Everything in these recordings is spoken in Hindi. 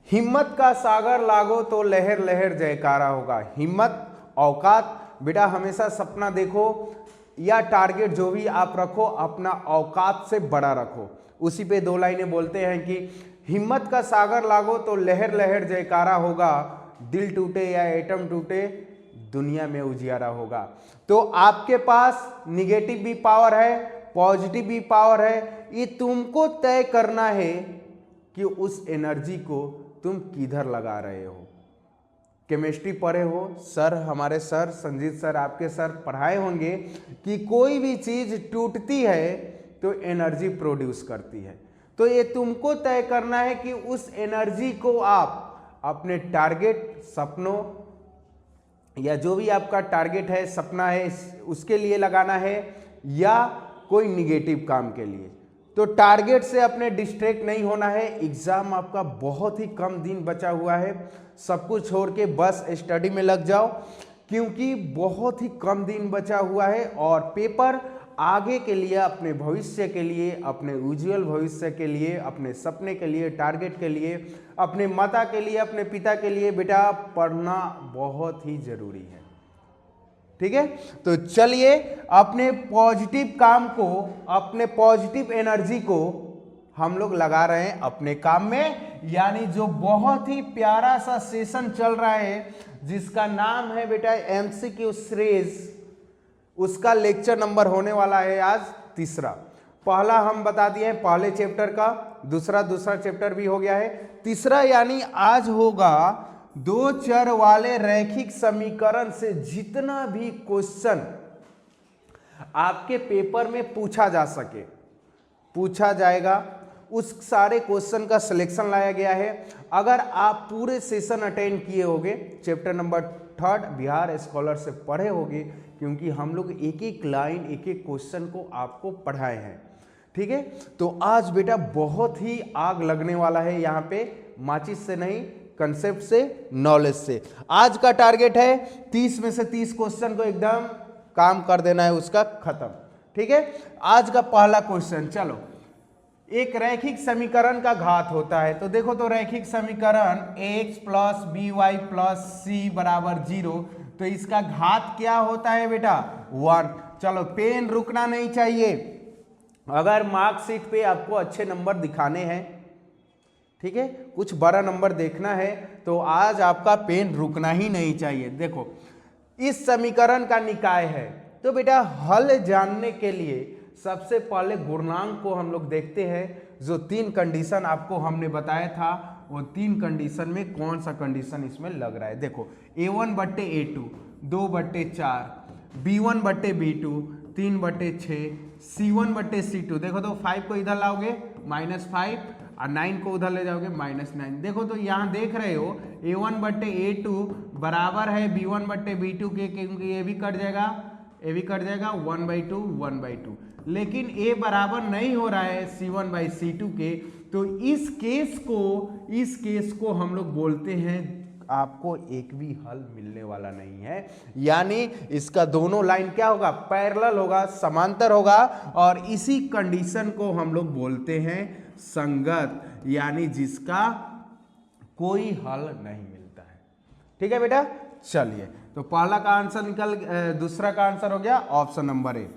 हिम्मत का सागर लागो तो लहर लहर जयकारा होगा। हिम्मत, औकात, बेटा हमेशा सपना देखो या टारगेट जो भी आप रखो अपना औकात से बड़ा रखो। उसी पे दो लाइनें बोलते हैं कि हिम्मत का सागर लागो तो लहर लहर जयकारा होगा, दिल टूटे या एटम टूटे दुनिया में उजियारा होगा। तो आपके पास निगेटिव भी पावर है, पॉजिटिव भी पावर है, ये तुमको तय करना है कि उस एनर्जी को तुम किधर लगा रहे हो। केमिस्ट्री पढ़े हो, सर हमारे सर संजीत सर आपके सर पढ़ाए होंगे कि कोई भी चीज टूटती है तो एनर्जी प्रोड्यूस करती है। तो ये तुमको तय करना है कि उस एनर्जी को आप अपने टारगेट, सपनों या जो भी आपका टारगेट है, सपना है, उसके लिए लगाना है या कोई निगेटिव काम के लिए। तो टारगेट से अपने डिस्ट्रैक्ट नहीं होना है। एग्जाम आपका बहुत ही कम दिन बचा हुआ है, सब कुछ छोड़ के बस स्टडी में लग जाओ क्योंकि बहुत ही कम दिन बचा हुआ है और पेपर आगे के लिए, अपने भविष्य के लिए, अपने उज्जवल भविष्य के लिए, अपने सपने के लिए, टारगेट के लिए, अपने माता के लिए, अपने पिता के लिए बेटा पढ़ना बहुत ही जरूरी है। ठीक है, तो चलिए अपने पॉजिटिव काम को, अपने पॉजिटिव एनर्जी को हम लोग लगा रहे हैं अपने काम में। यानी जो बहुत ही प्यारा सा सेशन चल रहा है जिसका नाम है बेटा एमसीक्यू सीरीज, उसका लेक्चर नंबर होने वाला है आज तीसरा। पहला हम बता दिए हैं पहले चैप्टर का, दूसरा चैप्टर भी हो गया है, तीसरा यानी आज होगा दो चर वाले रैखिक समीकरण से जितना भी क्वेश्चन आपके पेपर में पूछा जा सके पूछा जाएगा, उस सारे क्वेश्चन का सिलेक्शन लाया गया है। अगर आप पूरे सेशन अटेंड किए होंगे, चैप्टर नंबर 3 बिहार स्कॉलर से पढ़े होंगे, क्योंकि हम लोग एक एक लाइन, एक एक क्वेश्चन को आपको पढ़ाए हैं। ठीक है, तो आज बेटा बहुत ही आग लगने वाला है यहाँ पे, माचिस से नहीं, कंसेप्ट से, नॉलेज से। आज का टारगेट है 30 में से 30 क्वेश्चन को एकदम काम कर देना है, उसका खत्म। ठीक है, आज का पहला क्वेश्चन, चलो। एक रैखिक समीकरण का घात होता है, तो देखो तो रैखिक समीकरण x plus B Y plus C बराबर 0, तो इसका घात क्या होता है बेटा 1। चलो पेन रुकना नहीं चाहिए, अगर मार्कशीट पे आपको अच्छे नंबर दिखाने हैं, ठीक है, कुछ बड़ा नंबर देखना है तो आज आपका पेन रुकना ही नहीं चाहिए। देखो इस समीकरण का निकाय है, तो बेटा हल जानने के लिए सबसे पहले गुणांक को हम लोग देखते हैं। जो 3 कंडीशन आपको हमने बताया था, वो 3 कंडीशन में कौन सा कंडीशन इसमें लग रहा है। देखो a1/a2 2/4, b1/b2 3/6, c1/c2। देखो तो 5 को इधर लाओगे -5 और 9 को उधर ले जाओगे -9। देखो तो यहाँ देख रहे हो a1/a2 बराबर है b1/b2 के, क्योंकि ये भी कट जाएगा, ये भी कट जाएगा 1/2 1/2। लेकिन a बराबर नहीं हो रहा है c1/c2 के, तो इस केस को हम लोग बोलते हैं आपको एक भी हल मिलने वाला नहीं है। यानी इसका दोनों लाइन क्या होगा, पैरेलल होगा, समांतर होगा, और इसी कंडीशन को हम लोग बोलते हैं संगत, यानी जिसका कोई हल नहीं मिलता है। ठीक है बेटा, चलिए तो पहला का आंसर दूसरा का आंसर हो गया ऑप्शन नंबर ए।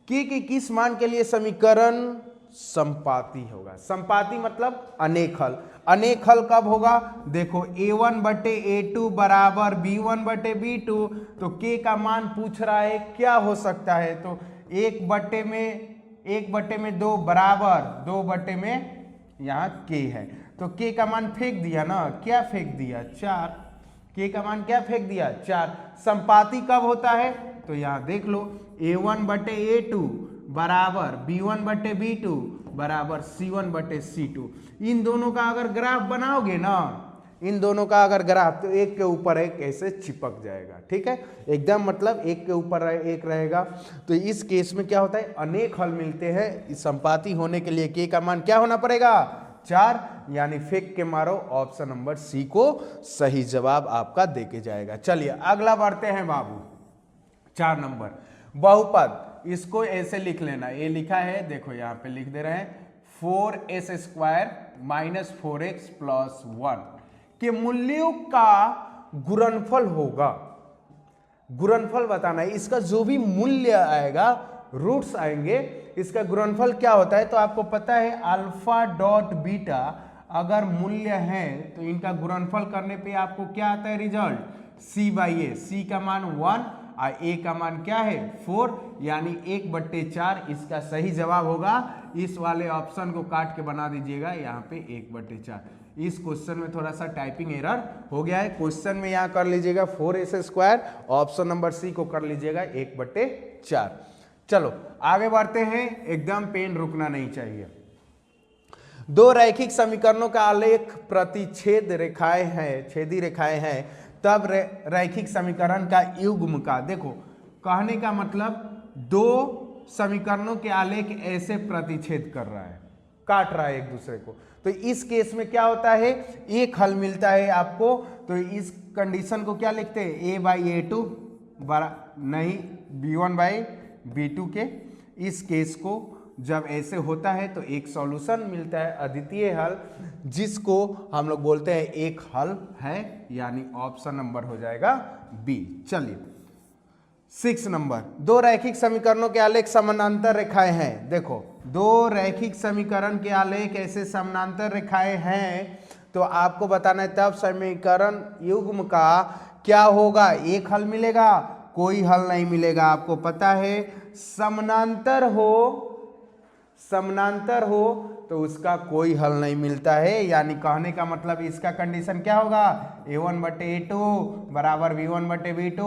के किस मान के लिए समीकरण संपाती होगा। संपाती मतलब अनेक हल। अनेक हल कब होगा, देखो a1/a2 बराबर b1/b2, तो k का मान पूछ रहा है क्या हो सकता है, तो 1/में 2 बराबर 2/, यहाँ k है, तो k का मान फेंक दिया ना, क्या फेंक दिया 4, k का मान क्या फेंक दिया 4। संपाती कब होता है, तो यहाँ देख लो a1/a2 बराबर b1/b2 बराबर c1/c2। इन दोनों का अगर ग्राफ बनाओगे ना, इन दोनों का अगर ग्राफ, तो एक के ऊपर एक ऐसे चिपक जाएगा। ठीक है, एकदम मतलब एक के ऊपर एक रहेगा। तो इस केस में क्या होता है, अनेक हल मिलते हैं। संपाती होने के लिए k का मान क्या होना पड़ेगा 4, यानी फेंक के मारो, ऑप्शन नंबर सी को सही जवाब आपका देके जाएगा। चलिए अगला बढ़ते हैं बाबू, 4 नंबर बहुपद। इसको ऐसे लिख लेना, ये लिखा है, देखो यहाँ पे लिख दे रहे हैं 4s² - 4x + 1। के मूल्यों का गुणनफल होगा। गुणनफल बताना है, इसका जो भी मूल्य आएगा, रूट्स आएंगे, इसका गुणनफल क्या होता है। तो आपको पता है अल्फा डॉट बीटा अगर मूल्य है तो इनका गुणनफल करने पे आपको क्या आता है रिजल्ट, c बाई ए। सी का मान 1 और ए का मान क्या है 4, यानी 1/4 इसका सही जवाब होगा। इस वाले ऑप्शन को काट के बना दीजिएगा यहाँ पे 1/4। इस क्वेश्चन में थोड़ा सा टाइपिंग एरर हो गया है। क्वेश्चन में यहाँ कर लीजिएगा 4s², ऑप्शन नंबर सी को कर लीजिएगा 1/4। चलो आगे बढ़ते हैं, एकदम पेन रुकना नहीं चाहिए। दो रैखिक समीकरणों का आलेख प्रतिच्छेद रेखाएं हैं, छेदी रेखाएं हैं, तब रैखिक समीकरण का युग्म का, देखो कहने का मतलब दो समीकरणों के आलेख ऐसे प्रतिच्छेद कर रहा है, काट रहा है एक दूसरे को, तो इस केस में क्या होता है, एक हल मिलता है आपको। तो इस कंडीशन को क्या लिखते हैं, a बाई a2 नहीं b1 बाई b2 के। इस केस को जब ऐसे होता है तो एक सॉल्यूशन मिलता है, अद्वितीय हल, जिसको हम लोग बोलते हैं एक हल है, यानी ऑप्शन नंबर हो जाएगा बी। चलिए 6 नंबर, दो रैखिक समीकरणों के आलेख समानांतर रेखाएं हैं। देखो दो रैखिक समीकरण के आलेख ऐसे समानांतर रेखाएं हैं, तो आपको बताना है तब समीकरण युग्म का क्या होगा, एक हल मिलेगा, कोई हल नहीं मिलेगा। आपको पता है समानांतर हो तो उसका कोई हल नहीं मिलता है, यानी कहने का मतलब इसका कंडीशन क्या होगा, a1/a2 बराबर b1/b2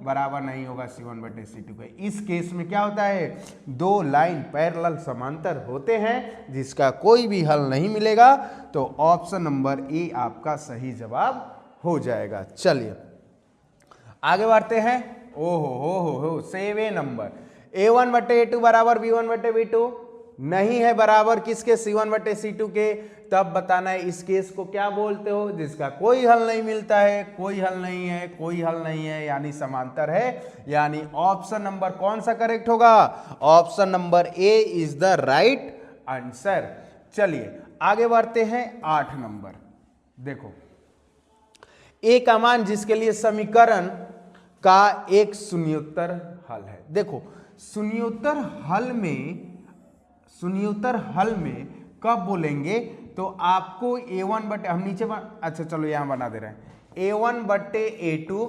बराबर नहीं होगा c1/c2 का। इस केस में क्या होता है, दो लाइन पैरेलल समांतर होते हैं जिसका कोई भी हल नहीं मिलेगा, तो ऑप्शन नंबर ए आपका सही जवाब हो जाएगा। चलिए आगे बढ़ते हैं। ओहो 7 नंबर, a1/a2 बराबर b1/b2 नहीं है बराबर किसके, c1/c2 के। तब बताना है इस केस को क्या बोलते हो, जिसका कोई हल नहीं मिलता है, कोई हल नहीं है, कोई हल नहीं है, यानी समांतर है, यानी ऑप्शन नंबर कौन सा करेक्ट होगा, option number A is the right answer. चलिए आगे बढ़ते हैं 8 नंबर। देखो ए का मान जिसके लिए समीकरण का एक शून्योत्तर हल है। देखो शून्योत्तर हल में कब बोलेंगे, तो आपको a1 हम नीचे अच्छा चलो यहां बना दे रहे हैं, a1/a2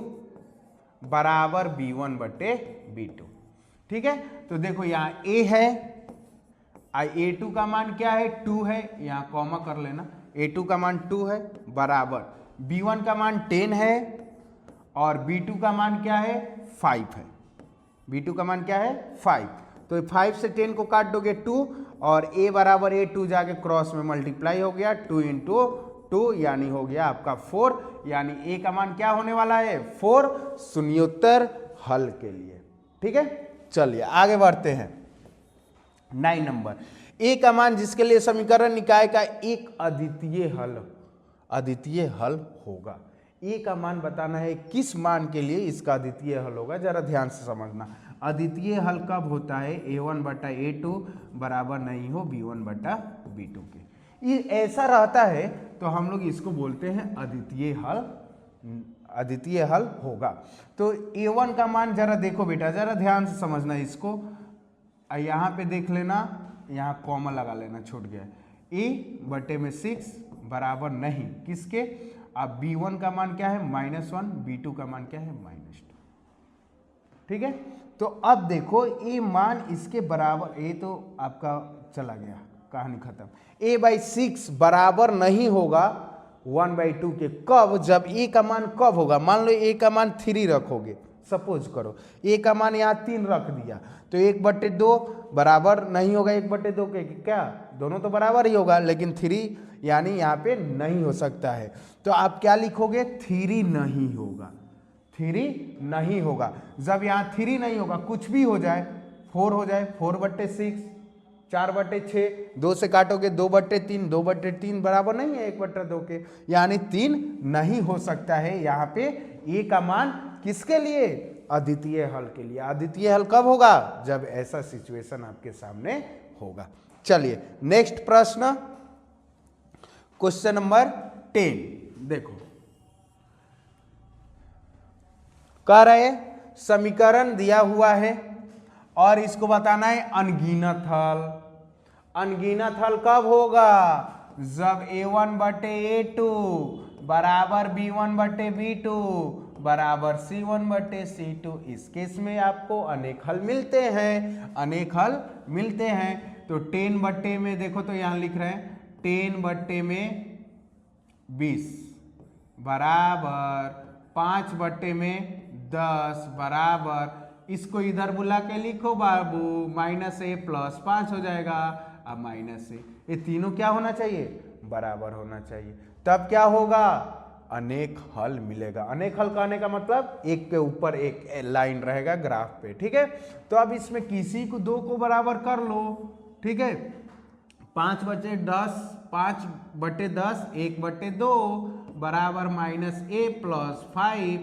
बराबर b1/b2। ठीक है, तो देखो यहां a है, a2 का मान क्या है 2 है, यहां कॉमा कर लेना, a2 का मान 2 है बराबर b1 का मान 10 है और b2 का मान क्या है 5 है। b2 का मान क्या है 5, तो 5 से 10 को काट दोगे 2 और a बराबर a2 जाके क्रॉस में मल्टीप्लाई हो गया, 2 × 2 यानी हो गया आपका 4, यानी a का मान क्या होने वाला है 4 शून्योत्तर हल के लिए। ठीक है, चलिए आगे बढ़ते हैं 9 नंबर, a का मान जिसके लिए समीकरण निकाय का एक अद्वितीय हल होगा। ए का मान बताना है किस मान के लिए इसका अद्वितीय हल होगा, जरा ध्यान से समझना। अद्वितीय हल कब होता है, a1/a2 बराबर नहीं हो b1/b2 के। ये ऐसा रहता है तो हम लोग इसको बोलते हैं अद्वितीय हल होगा। तो a1 का मान जरा देखो बेटा, जरा ध्यान से समझना इसको, यहाँ पे देख लेना, यहाँ कॉमा लगा लेना, छूट गया, a/6 बराबर नहीं किसके, अब b1 का मान क्या है -1, b2 का मान क्या है -2। ठीक है, तो अब देखो ये मान इसके बराबर, ये तो आपका चला गया, कहानी खत्म। a/6 बराबर नहीं होगा 1/2 के, कब, जब a का मान कब होगा, मान लो a का मान 3 रखोगे, सपोज करो a का मान यहाँ 3 रख दिया, तो 1/2 बराबर नहीं होगा 1/2 के, क्या दोनों तो बराबर ही होगा, लेकिन 3 यानी यहाँ पे नहीं हो सकता है, तो आप क्या लिखोगे 3 नहीं होगा, 3 नहीं होगा। जब यहाँ 3 नहीं होगा, कुछ भी हो जाए, 4 हो जाए, 4/6, 4/6, 2 से काटोगे 2/3, 2/3 बराबर नहीं है 1/2 के, यानी 3 नहीं हो सकता है। यहाँ पे ए का मान किसके लिए, अद्वितीय हल के लिए। अद्वितीय हल कब होगा, जब ऐसा सिचुएशन आपके सामने होगा। चलिए नेक्स्ट प्रश्न, क्वेश्चन नंबर 10 देखो, कह रहे समीकरण दिया हुआ है और इसको बताना है अनगिनत हल। अनगिनत हल कब होगा? जब a1 बटे a2 बराबर b1 बटे b2 बराबर c1 बटे c2। इस केस में आपको अनेक हल मिलते हैं, अनेक हल मिलते हैं। तो 10 बट्टे में देखो तो यहां लिख रहे हैं 10 बट्टे में 20 बराबर 5 बट्टे में 10 बराबर, इसको इधर बुला के लिखो बाबू, -a प्लस 5 हो जाएगा। अब -a, ये तीनों क्या होना चाहिए? बराबर होना चाहिए। तब क्या होगा? अनेक हल मिलेगा। अनेक हल कहने का मतलब एक के ऊपर एक लाइन रहेगा ग्राफ पे, ठीक है। तो अब इसमें किसी को दो को बराबर कर लो, ठीक है। 5 बटे 10, 5 बटे 10 1 बटे 2 बराबर -a प्लस 5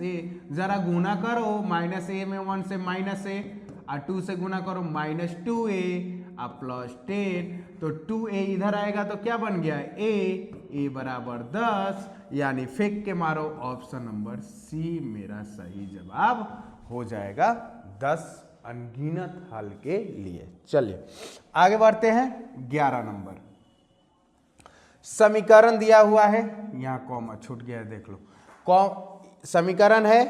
-a। जरा गुना करो, -a में 1 से -a और 2 से गुना करो -2a और प्लस 10। तो 2a इधर आएगा तो क्या बन गया? a बराबर 10, यानी फेंक के मारो ऑप्शन नंबर सी मेरा सही जवाब हो जाएगा 10 अनगिनत हल के लिए। चलिए आगे बढ़ते हैं। 11 नंबर समीकरण दिया हुआ है, यहां कॉमा छूट गया है, देख लो। समीकरण है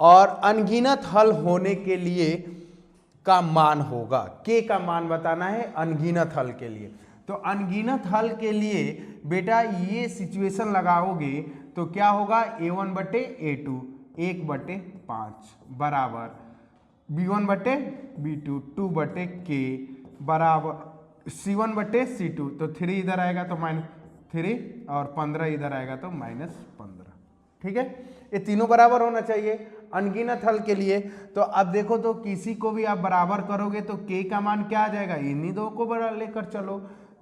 और अनगिनत हल होने के लिए का मान होगा, के का मान बताना है अनगिनत हल के लिए। तो अनगिनत हल के लिए बेटा ये सिचुएशन लगाओगे तो क्या होगा? a1 बटे a2 1 बटे 5 बराबर b1 बटे b2 2 बटे k बराबर c1 बटे c2। तो 3 इधर आएगा तो -3 और 15 इधर आएगा तो -15, ठीक है। ये तीनों बराबर होना चाहिए अनगिनत हल के लिए। तो अब देखो तो किसी को भी आप बराबर करोगे तो k का मान क्या आ जाएगा? इन्हीं दो को बराबर लेकर चलो।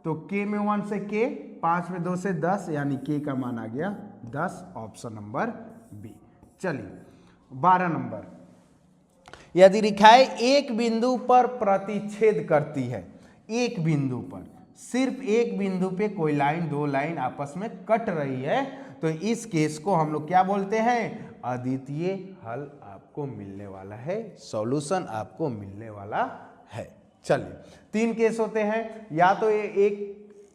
तो k में 1 से k, 5 में 2 से 10, यानी k का मान आ गया 10, ऑप्शन नंबर बी। चलिए 12 नंबर, यदि रेखाएं एक बिंदु पर प्रतिच्छेद करती है, एक बिंदु पर, सिर्फ एक बिंदु पे कोई लाइन दो लाइन आपस में कट रही है, तो इस केस को हम लोग क्या बोलते हैं? अद्वितीय हल आपको मिलने वाला है, सॉल्यूशन आपको मिलने वाला है। चलिए 3 केस होते हैं, या तो ये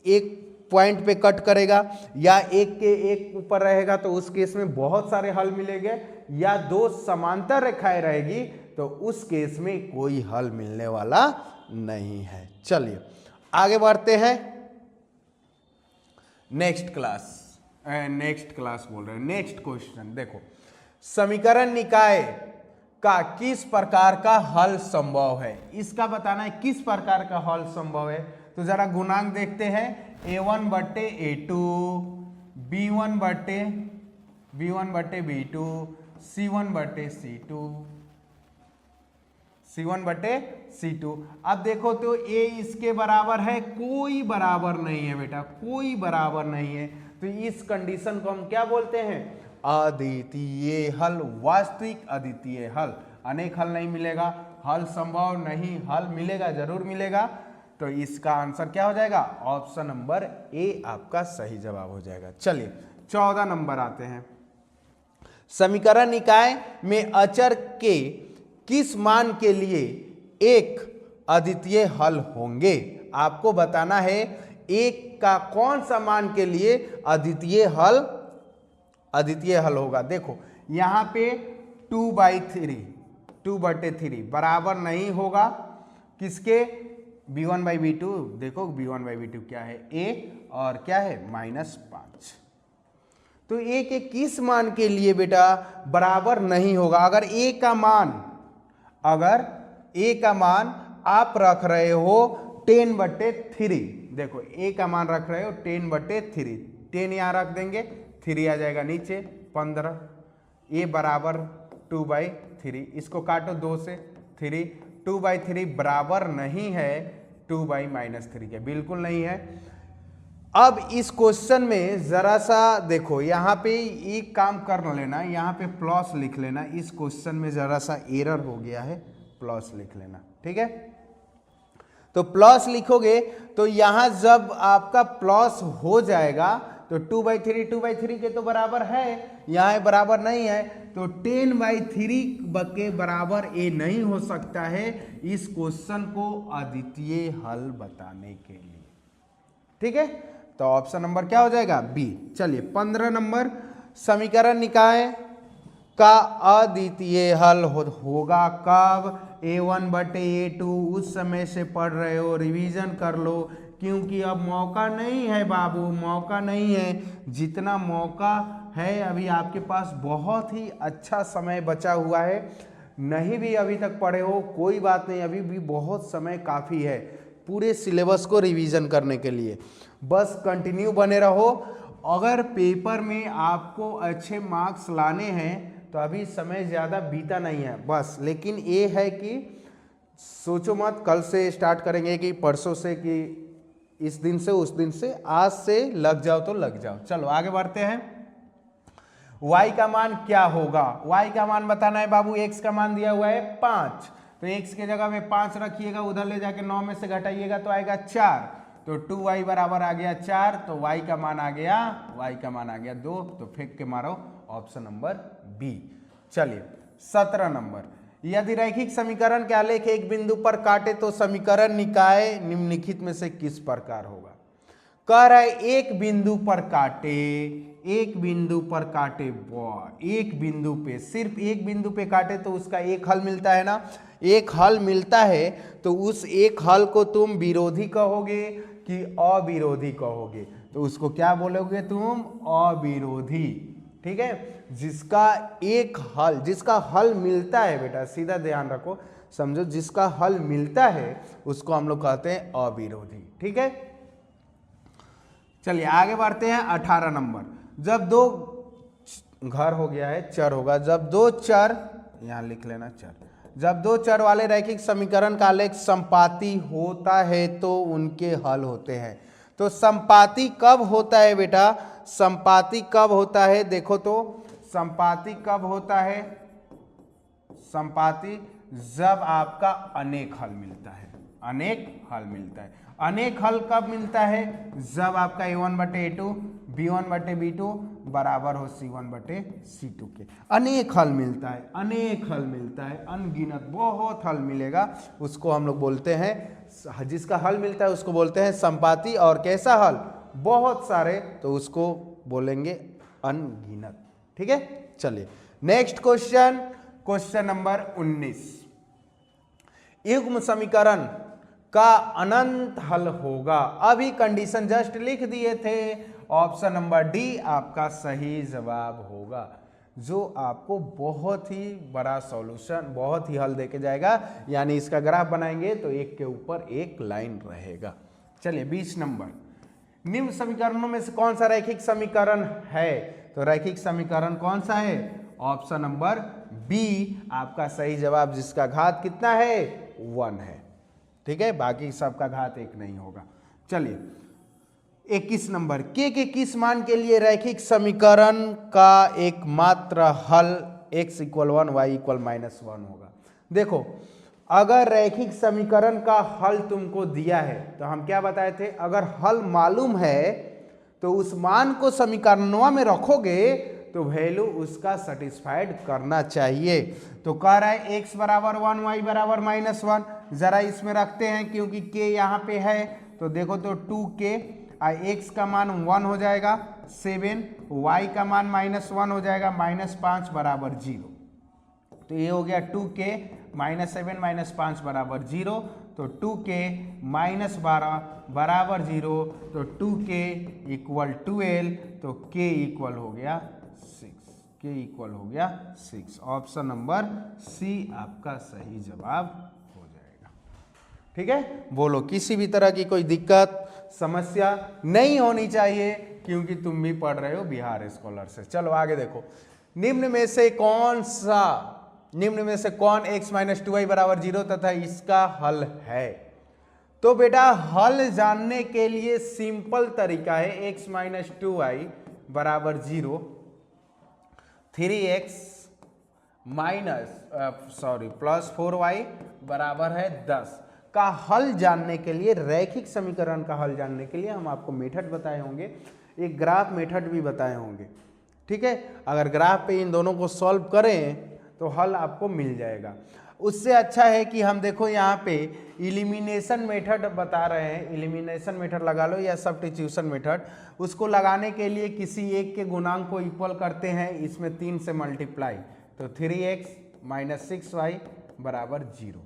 एक पॉइंट पे कट करेगा, या एक के एक ऊपर रहेगा तो उस केस में बहुत सारे हल मिलेंगे, या 2 समांतर रेखाएं रहेगी तो उस केस में कोई हल मिलने वाला नहीं है। चलिए आगे बढ़ते हैं। नेक्स्ट क्लास बोल रहे हैं, नेक्स्ट क्वेश्चन देखो, समीकरण निकाय का किस प्रकार का हल संभव है, इसका बताना है किस प्रकार का हल संभव है। तो जरा गुणांक देखते हैं, a1 बटे a2 b1 बटे b2 c1 बटे c2। अब देखो तो a इसके बराबर है, कोई बराबर नहीं है बेटा, कोई बराबर नहीं है। तो इस कंडीशन को हम क्या बोलते हैं? अद्वितीय हल, वास्तविक अद्वितीय हल। अनेक हल नहीं मिलेगा, हल संभव नहीं, हल मिलेगा, जरूर मिलेगा। तो इसका आंसर क्या हो जाएगा? ऑप्शन नंबर ए आपका सही जवाब हो जाएगा। चलिए 14 नंबर आते हैं। समीकरण निकाय में अचर के किस मान के लिए एक अद्वितीय हल होंगे? आपको बताना है एक का कौन सा मान के लिए अद्वितीय हल होगा। देखो यहां पे 2 बटे 3 बराबर नहीं होगा किसके? b1 by b2। देखो b1 बाई b2 क्या है? a, और क्या है? -5। तो a के किस मान के लिए बेटा बराबर नहीं होगा? अगर a का मान आप रख रहे हो 10 बटे 3, देखो a का मान रख रहे हो 10 बटे 3, 10 यहाँ रख देंगे, 3 आ जाएगा नीचे 15, a बराबर 2/3, इसको काटो 2 से 3, 2/3 बराबर नहीं है 2/-3 के, बिल्कुल नहीं है। अब इस क्वेश्चन में जरा सा देखो, यहाँ पे एक काम कर लेना, यहाँ पे प्लस लिख लेना। इस क्वेश्चन में जरा सा एरर हो गया है, प्लस लिख लेना, ठीक है। तो प्लस लिखोगे तो यहाँ जब आपका प्लस हो जाएगा तो 2/3 के तो बराबर है, यहाँ बराबर नहीं है, तो 10/3 के बराबर ए नहीं हो सकता है इस क्वेश्चन को अद्वितीय हल बताने के लिए। ठीक है, तो ऑप्शन नंबर क्या हो जाएगा? बी। चलिए 15 नंबर, समीकरण निकाय का अद्वितीय हल होगा कब? A1/A2। उस समय से पढ़ रहे हो, रिवीजन कर लो, क्योंकि अब मौका नहीं है बाबू, मौका नहीं है। जितना मौका है अभी आपके पास बहुत ही अच्छा समय बचा हुआ है। नहीं भी अभी तक पढ़े हो कोई बात नहीं, अभी भी बहुत समय काफ़ी है पूरे सिलेबस को रिवीजन करने के लिए। बस कंटिन्यू बने रहो। अगर पेपर में आपको अच्छे मार्क्स लाने हैं तो अभी समय ज़्यादा बीता नहीं है बस। लेकिन ये है कि सोचो मत कल से स्टार्ट करेंगे कि परसों से, कि इस दिन से उस दिन से, आज से लग जाओ तो लग जाओ। चलो आगे बढ़ते हैं। y का मान क्या होगा? y का मान बताना है बाबू। x का मान दिया हुआ है 5, तो x की जगह में 5 रखिएगा, उधर ले जाके 9 में से घटाइएगा तो आएगा 4, तो 2y बराबर आ गया 4, तो y का मान आ गया 2, तो फेंक के मारो ऑप्शन नंबर बी। चलिए 17 नंबर, यदि रैखिक समीकरण के आलेख एक बिंदु पर काटे तो समीकरण निकाय निम्नलिखित में से किस प्रकार होगा? कह रहा है एक बिंदु पर काटे, एक बिंदु पर काटे, एक बिंदु पे, सिर्फ एक बिंदु पे काटे तो उसका एक हल मिलता है ना। एक हल मिलता है तो उस एक हल को तुम विरोधी कहोगे कि अविरोधी कहोगे? तो उसको क्या बोलोगे तुम? अविरोधी। ठीक है, जिसका एक हल, जिसका हल मिलता है बेटा, सीधा ध्यान रखो, समझो, जिसका हल मिलता है उसको हम लोग कहते हैं अविरोधी। ठीक है, चलिए आगे बढ़ते हैं। 18 नंबर, जब दो घर हो गया है, चर होगा, जब दो चर, यहां लिख लेना चर, जब दो चर वाले रैखिक समीकरण का आलेख संपाती होता है तो उनके हल होते हैं। तो संपाती कब होता है बेटा? संपाती कब होता है? देखो तो संपाती कब होता है? संपाती जब आपका अनेक हल मिलता है। अनेक हल मिलता है। अनेक हल कब मिलता है? जब आपका A1/A2 B1/B2 बराबर हो C1/C2 के। अनेक हल मिलता है, अनेक हल मिलता है, अनगिनत बहुत हल मिलेगा, उसको हम लोग बोलते हैं, जिसका हल मिलता है उसको बोलते हैं संपाती। और कैसा हल? बहुत सारे, तो उसको बोलेंगे अनगिनत। ठीक है, चलिए नेक्स्ट क्वेश्चन, क्वेश्चन नंबर 19, युग्म समीकरण का अनंत हल होगा। अभी कंडीशन जस्ट लिख दिए थे, ऑप्शन नंबर डी आपका सही जवाब होगा, जो आपको बहुत ही बड़ा सॉल्यूशन, बहुत ही हल देके जाएगा। यानी इसका ग्राफ बनाएंगे तो एक के ऊपर एक लाइन रहेगा। चलिए 20 नंबर, निम्न समीकरणों में से कौन सा रैखिक समीकरण है? तो रैखिक समीकरण कौन सा है? ऑप्शन नंबर बी आपका सही जवाब, जिसका घात कितना है? 1 है। ठीक है, बाकी सबका घात 1 नहीं होगा। चलिए 21 नंबर, के किस मान के लिए रैखिक समीकरण का एकमात्र हल x = 1 y = -1 होगा? देखो, अगर रैखिक समीकरण का हल तुमको दिया है तो हम क्या बताए थे? अगर हल मालूम है तो उस मान को समीकरणों में रखोगे तो वैल्यू उसका सेटिस्फाइड करना चाहिए। तो कह रहा है x बराबर 1 y बराबर -1, जरा इसमें रखते हैं क्योंकि k यहाँ पे है, तो देखो तो 2k, x का मान 1 हो जाएगा 7, y का मान -1 हो जाएगा -5 बराबर 0। तो ये हो गया 2k -7 -5 बराबर 0, तो 2k -12 बराबर 0, तो 2k = 12, तो k = हो गया 6, k = हो गया 6। ऑप्शन नंबर सी आपका सही जवाब हो जाएगा। ठीक है, बोलो, किसी भी तरह की कोई दिक्कत समस्या नहीं होनी चाहिए, क्योंकि तुम भी पढ़ रहे हो बिहार स्कॉलर से। चलो आगे देखो, निम्न में से कौन x - 2y बराबर 0 तथा इसका हल है? तो बेटा हल जानने के लिए सिंपल तरीका है, x - 2y बराबर 0, 3x प्लस 4y बराबर है 10 का हल जानने के लिए, रैखिक समीकरण का हल जानने के लिए हम आपको मेथड बताए होंगे। एक ग्राफ मेथड भी बताए होंगे, ठीक है। अगर ग्राफ पे इन दोनों को सॉल्व करें तो हल आपको मिल जाएगा। उससे अच्छा है कि हम देखो यहाँ पे इलिमिनेशन मेथड बता रहे हैं, इलिमिनेशन मेथड लगा लो या सब्स्टिट्यूशन मेथड। उसको लगाने के लिए किसी एक के गुणांक को इक्वल करते हैं, इसमें 3 से मल्टीप्लाई, तो 3x - 6y = 0।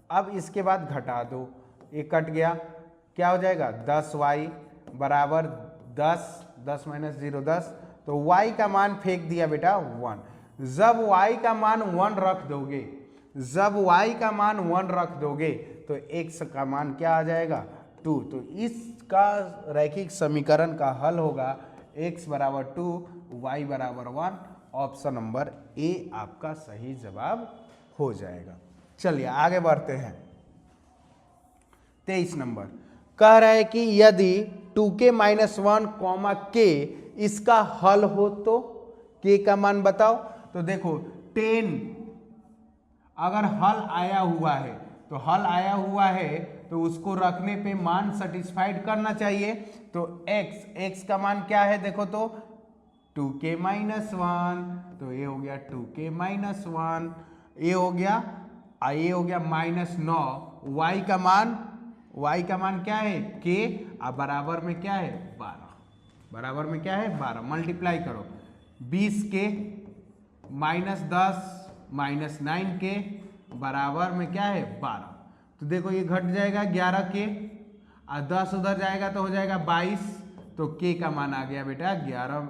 अब इसके बाद घटा दो, ये कट गया, क्या हो जाएगा 10y = 10, 10 - 0 10, तो y का मान फेंक दिया बेटा 1। जब y का मान 1 रख दोगे, जब y का मान 1 रख दोगे तो x का मान क्या आ जाएगा 2। तो इसका रैखिक समीकरण का हल होगा x = 2 y = 1। Option number A आपका सही जवाब हो जाएगा। चलिए आगे बढ़ते हैं। 23 नंबर कह रहा है कि यदि 2k - 1, k इसका हल हो तो k का मान बताओ। तो देखो 10 अगर हल आया हुआ है, तो हल आया हुआ है तो उसको रखने पे मान सेटिस्फाइड करना चाहिए। तो x का मान क्या है देखो तो 2k - 1, तो ये हो गया 2k - 1, ये हो गया -9। y का मान क्या है k, अब बराबर में क्या है 12, बराबर में क्या है 12, मल्टीप्लाई करो 20k -10 -9k बराबर में क्या है 12। तो देखो ये घट जाएगा 11k और 10 उधर जाएगा तो हो जाएगा 22, तो k का मान आ गया बेटा 11,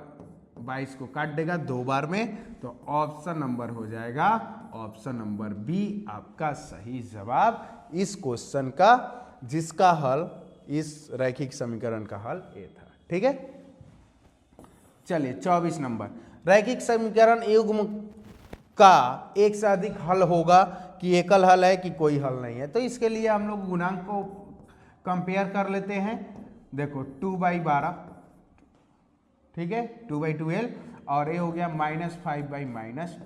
22 को काट देगा 2 बार में, तो ऑप्शन नंबर हो जाएगा ऑप्शन नंबर बी आपका सही जवाब इस क्वेश्चन का, जिसका हल इस रैखिक समीकरण का हल ए था। ठीक है, चलिए 24 नंबर, रैखिक समीकरण युग्म का एक से अधिक हल होगा कि एकल हल है कि कोई हल नहीं है। तो इसके लिए हम लोग गुणांक को कंपेयर कर लेते हैं। देखो 2/12, ठीक है 2/12, और ये हो गया -5/-10।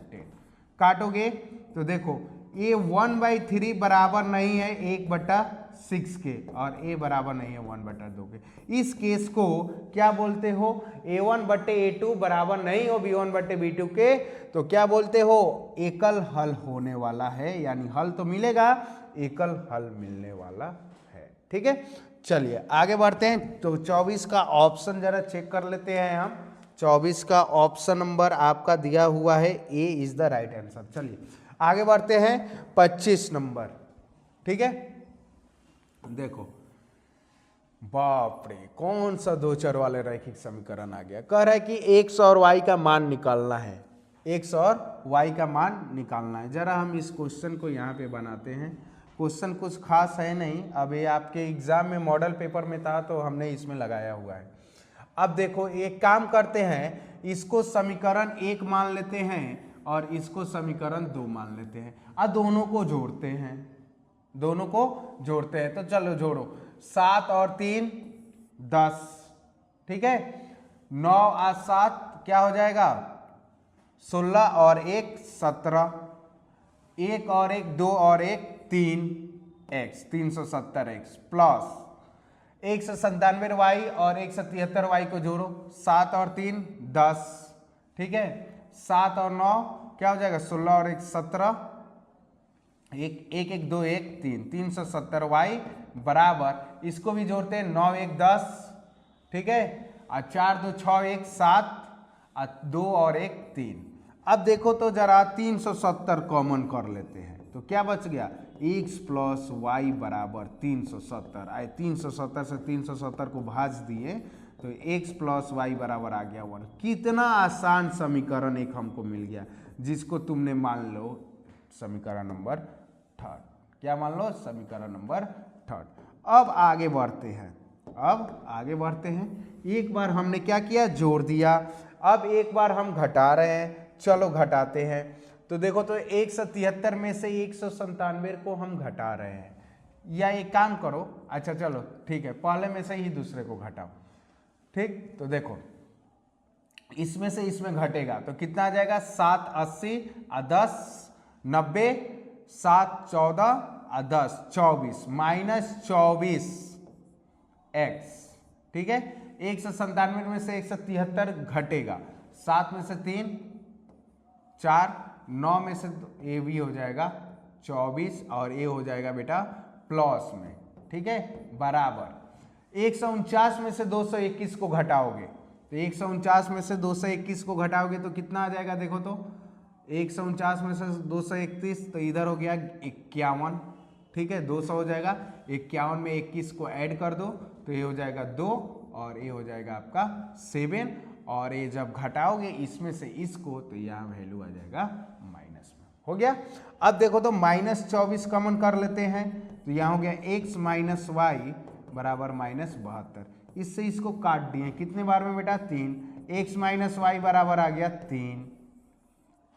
काटोगे तो देखो ये 1/3 बराबर नहीं है 1/6 के, और a बराबर नहीं है 1/2 के। इस केस को क्या बोलते हो, a1/a2 बराबर नहीं हो b1/b2 के, तो क्या बोलते हो एकल हल होने वाला है, यानी हल तो मिलेगा, एकल हल मिलने वाला है। ठीक है, चलिए आगे बढ़ते हैं। तो 24 का ऑप्शन जरा चेक कर लेते हैं हम। 24 का ऑप्शन नंबर आपका दिया हुआ है ए इज द राइट आंसर। चलिए आगे बढ़ते हैं 25 नंबर। ठीक है, देखो बाप रे कौन सा दो चर वाले रैखिक समीकरण आ गया। कह रहा है कि x और y का मान निकालना है, x और y का मान निकालना है। जरा हम इस क्वेश्चन को यहाँ पे बनाते हैं। क्वेश्चन कुछ खास है नहीं, अब ये आपके एग्जाम में मॉडल पेपर में था तो हमने इसमें लगाया हुआ है। अब देखो एक काम करते हैं, इसको समीकरण 1 मान लेते हैं और इसको समीकरण 2 मान लेते हैं, और दोनों को जोड़ते हैं, दोनों को जोड़ते हैं। तो चलो जोड़ो, 7 और 3 10, ठीक है, 9 और 7 क्या हो जाएगा 16 और 1 17, 1 और 1 2 और 1 3x 370x प्लस 197y और 173y को जोड़ो, 7 और 3 10, ठीक है, 7 और 9 क्या हो जाएगा 16 और 1 17, 1 1 2 1 3 370y बराबर, इसको भी जोड़ते हैं 9 1 10, ठीक है, और 4 2 6 1 7 और 2 और 1 3। अब देखो तो जरा 370 कॉमन कर लेते हैं, तो क्या बच गया x प्लस वाई बराबर 370। आए 370 से 370 को भाज दिए तो x प्लस वाई बराबर आ गया 1। कितना आसान समीकरण एक हमको मिल गया, जिसको तुमने मान लो समीकरण नंबर 3। क्या मान लो समीकरण नंबर 3। अब आगे बढ़ते हैं, अब आगे बढ़ते हैं। एक बार हमने क्या किया जोड़ दिया, अब एक बार हम घटा रहे हैं, चलो घटाते हैं। तो देखो तो 173 में से 197 को हम घटा रहे हैं, या एक काम करो, अच्छा चलो ठीक है पहले में से ही दूसरे को घटाओ। ठीक, तो देखो इसमें से इसमें घटेगा तो कितना आ जाएगा 7 80 और 10 90, 7 14 और 10 24 -24x, ठीक है, 197 में से 173 घटेगा, 7 में से 3 4, 9 में से ये भी हो जाएगा 24 और ये हो जाएगा बेटा प्लस में, ठीक है, बराबर 149 में से 221 को घटाओगे तो 149 में से 221 को घटाओगे तो कितना आ जाएगा, देखो तो 149 में से 231 तो इधर हो गया 51, ठीक है, 200 हो जाएगा, 51 में 21 को ऐड कर दो तो ये हो जाएगा 2 और ये हो जाएगा आपका 7 और ये जब घटाओगे इसमें से इसको तो यहाँ वैल्यू आ जाएगा माइनस में, हो गया। अब देखो तो -24 कॉमन कर लेते हैं तो यहाँ हो गया x माइनस वाई बराबर -72, इससे इसको काट दिए कितने बार में बेटा 3, x माइनस वाई बराबर आ गया 3।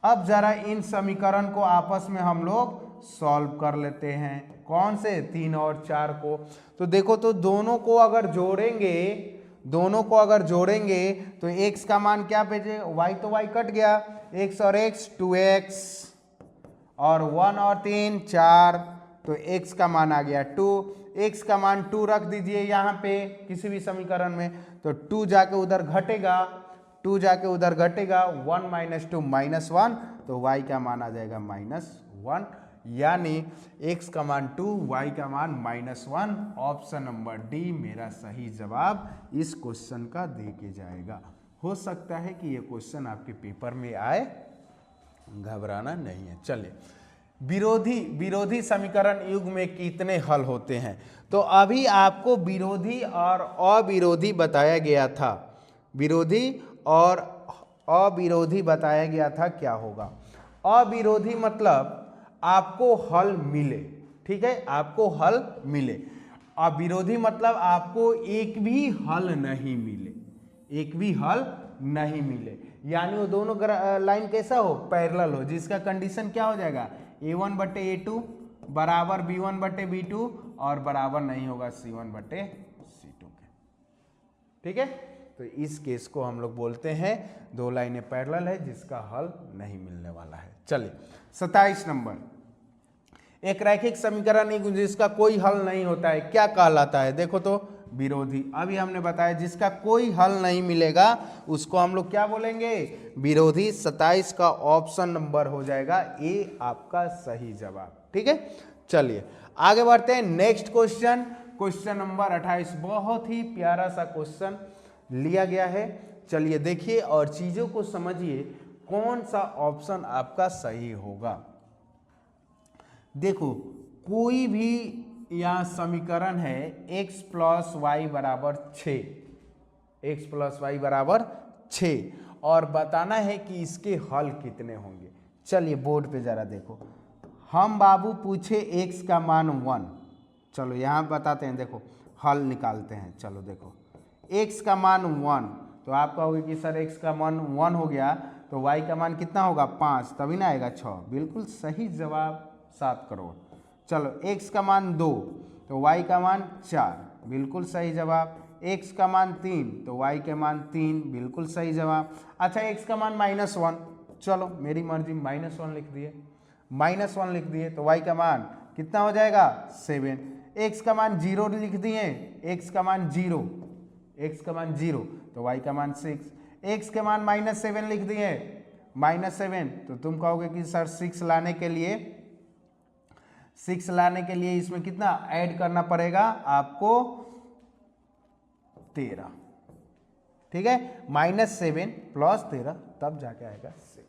अब जरा इन समीकरण को आपस में हम लोग सॉल्व कर लेते हैं, कौन से 3 और 4 को। तो देखो तो दोनों को अगर जोड़ेंगे तो x का मान क्या भेजे, y तो y कट गया, x और x 2x और 1 और 3 4 तो x का मान आ गया 2, x का मान 2 रख दीजिए यहाँ पे किसी भी समीकरण में तो 2 जाके उधर घटेगा 1 माइनस 2 -1 तो y का मान आ जाएगा -1, यानी x का मान 2 y का मान -1। ऑप्शन नंबर डी मेरा सही जवाब इस क्वेश्चन का दे के जाएगा। हो सकता है कि ये क्वेश्चन आपके पेपर में आए, घबराना नहीं है। चलिए, विरोधी समीकरण युग में कितने हल होते हैं, तो अभी आपको विरोधी और अविरोधी बताया गया था, विरोधी और अविरोधी बताया गया था क्या होगा। अविरोधी मतलब आपको हल मिले, ठीक है, आपको हल मिले। अविरोधी मतलब आपको एक भी हल नहीं मिले, यानी वो दोनों लाइन कैसा हो, पैरेलल हो, जिसका कंडीशन क्या हो जाएगा a1 बटे a2 बराबर b1 बटे b2 और बराबर नहीं होगा c1 बटे c2 के, ठीक है। तो इस केस को हम लोग बोलते हैं दो लाइनें पैरेलल है जिसका हल नहीं मिलने वाला है। चलिए 27 नंबर, एक रैखिक समीकरण जिसका कोई हल नहीं होता है क्या कहलाता है, देखो तो विरोधी। अभी हमने बताया जिसका कोई हल नहीं मिलेगा उसको हम लोग क्या बोलेंगे, विरोधी। 27 का ऑप्शन नंबर हो जाएगा ए आपका सही जवाब, ठीक है। चलिए आगे बढ़ते हैं, नेक्स्ट क्वेश्चन नंबर 28, बहुत ही प्यारा सा क्वेश्चन लिया गया है। चलिए देखिए और चीजों को समझिए कौन सा ऑप्शन आपका सही होगा। देखो कोई भी यहाँ समीकरण है x प्लस वाई बराबर 6 और बताना है कि इसके हल कितने होंगे। चलिए बोर्ड पे जरा देखो, हम बाबू पूछे x का मान 1, चलो यहाँ बताते हैं, देखो हल निकालते हैं। चलो देखो x का मान 1 तो आप कहोगे कि सर x का मान 1 हो गया तो y का मान कितना होगा 5, तभी ना आएगा 6, बिल्कुल सही जवाब 7 करोड़। चलो x का मान 2 तो y का मान 4, बिल्कुल सही जवाब। x का मान 3 तो y के मान 3, बिल्कुल सही जवाब। अच्छा x का मान -1, चलो मेरी मर्जी -1 लिख दिए तो y का मान कितना हो जाएगा 7। x का मान 0 लिख दिए, x का मान 0 तो y का मान 6। x के मान -7 लिख दिए, -7 तो तुम कहोगे कि सर 6 लाने के लिए इसमें कितना ऐड करना पड़ेगा आपको 13, ठीक है, -7 + 13 तब जाके आएगा 6।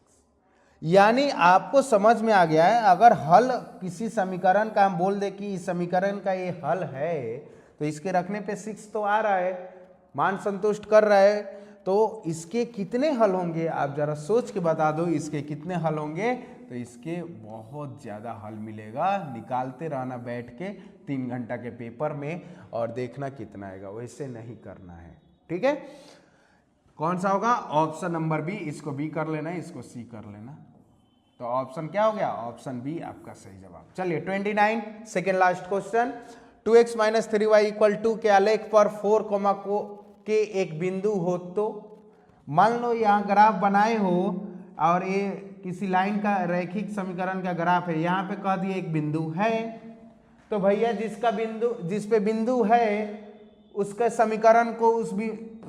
यानी आपको समझ में आ गया है, अगर हल किसी समीकरण का हम बोल दे कि इस समीकरण का ये हल है तो इसके रखने पे 6 तो आ रहा है, मान संतुष्ट कर रहा है, तो इसके कितने हल होंगे आप जरा सोच के बता दो, इसके कितने हल होंगे। तो इसके बहुत ज़्यादा हल मिलेगा, निकालते रहना बैठ के 3 घंटा के पेपर में और देखना कितना आएगा, वैसे नहीं करना है, ठीक है। कौन सा होगा, ऑप्शन नंबर बी, इसको बी कर लेना, इसको सी कर लेना, तो ऑप्शन क्या हो गया, ऑप्शन बी आपका सही जवाब। चलिए 29 second last question, 2x - 3y = 2 के आलेख पर 4, के एक बिंदु हो तो मान लो यहाँ ग्राफ बनाए हो और ये किसी लाइन का रैखिक समीकरण का ग्राफ है, यहाँ पे कह दिए एक बिंदु है, तो भैया जिस पे बिंदु है उसके समीकरण को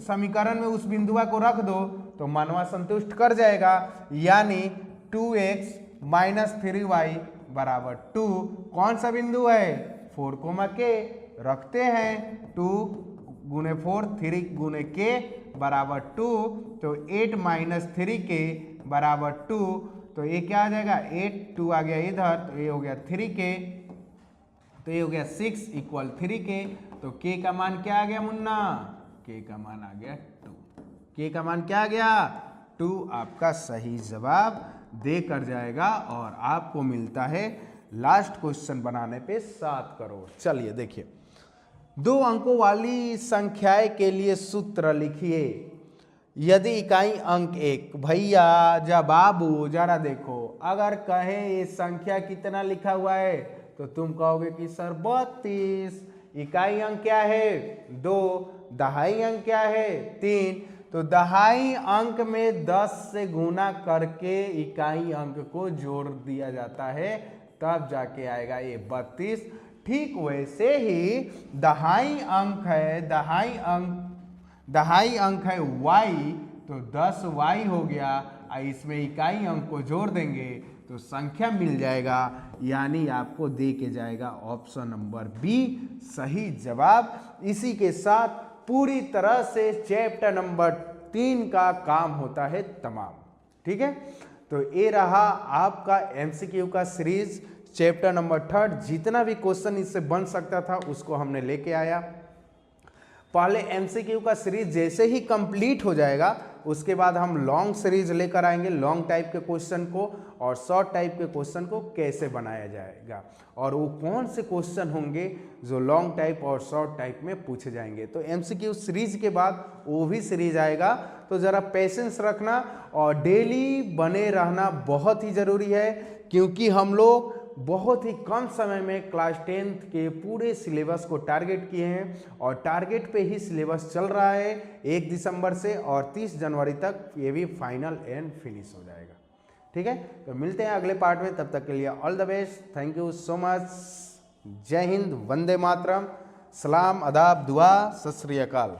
समीकरण में उस बिंदुआ को रख दो तो मनवा संतुष्ट कर जाएगा, यानी 2x - 3y बराबर 2। कौन सा बिंदु है? 4, k रखते हैं। 2 × 4 3 × k बराबर 2, तो 8 - 3k बराबर 2। तो ये क्या आ जाएगा? 8, 2 आ गया इधर, तो ये हो गया 3k, तो ये हो गया 6 = 3k। तो k का मान क्या आ गया मुन्ना? k का मान आ गया 2। k का मान क्या आ गया? 2 आपका सही जवाब दे कर जाएगा और आपको मिलता है लास्ट क्वेश्चन बनाने पे 7 करोड़। चलिए देखिए, 2 अंकों वाली संख्याएं के लिए सूत्र लिखिए। यदि इकाई अंक 1, भैया जा बाबू जरा देखो, अगर कहे ये संख्या कितना लिखा हुआ है तो तुम कहोगे कि सर 32। इकाई अंक क्या है? 2। दहाई अंक क्या है? 3। तो दहाई अंक में 10 से गुना करके इकाई अंक को जोड़ दिया जाता है, तब जाके आएगा ये 32। ठीक वैसे ही दहाई अंक है, दहाई अंक है y, तो 10y हो गया। इसमें इकाई अंक को जोड़ देंगे तो संख्या मिल जाएगा, यानी आपको दे के जाएगा ऑप्शन नंबर बी सही जवाब। इसी के साथ पूरी तरह से चैप्टर नंबर 3 का काम होता है तमाम। ठीक है, तो ये रहा आपका एमसीक्यू का सीरीज चैप्टर नंबर 3। जितना भी क्वेश्चन इससे बन सकता था उसको हमने लेके आया। पहले एमसीक्यू का सीरीज जैसे ही कंप्लीट हो जाएगा उसके बाद हम लॉन्ग सीरीज लेकर आएंगे, लॉन्ग टाइप के क्वेश्चन को और शॉर्ट टाइप के क्वेश्चन को कैसे बनाया जाएगा और वो कौन से क्वेश्चन होंगे जो लॉन्ग टाइप और शॉर्ट टाइप में पूछे जाएंगे। तो एमसीक्यू सीरीज के बाद वो भी सीरीज आएगा, तो ज़रा पेशेंस रखना और डेली बने रहना बहुत ही ज़रूरी है, क्योंकि हम लोग बहुत ही कम समय में क्लास 10th के पूरे सिलेबस को टारगेट किए हैं और टारगेट पे ही सिलेबस चल रहा है 1 दिसंबर से, और 30 जनवरी तक ये भी फाइनल एंड फिनिश हो जाएगा। ठीक है, तो मिलते हैं अगले पार्ट में, तब तक के लिए all the best, thank you so much. जय हिंद, वंदे मातरम, सलाम, अदाब, दुआ, सत श्री अकाल।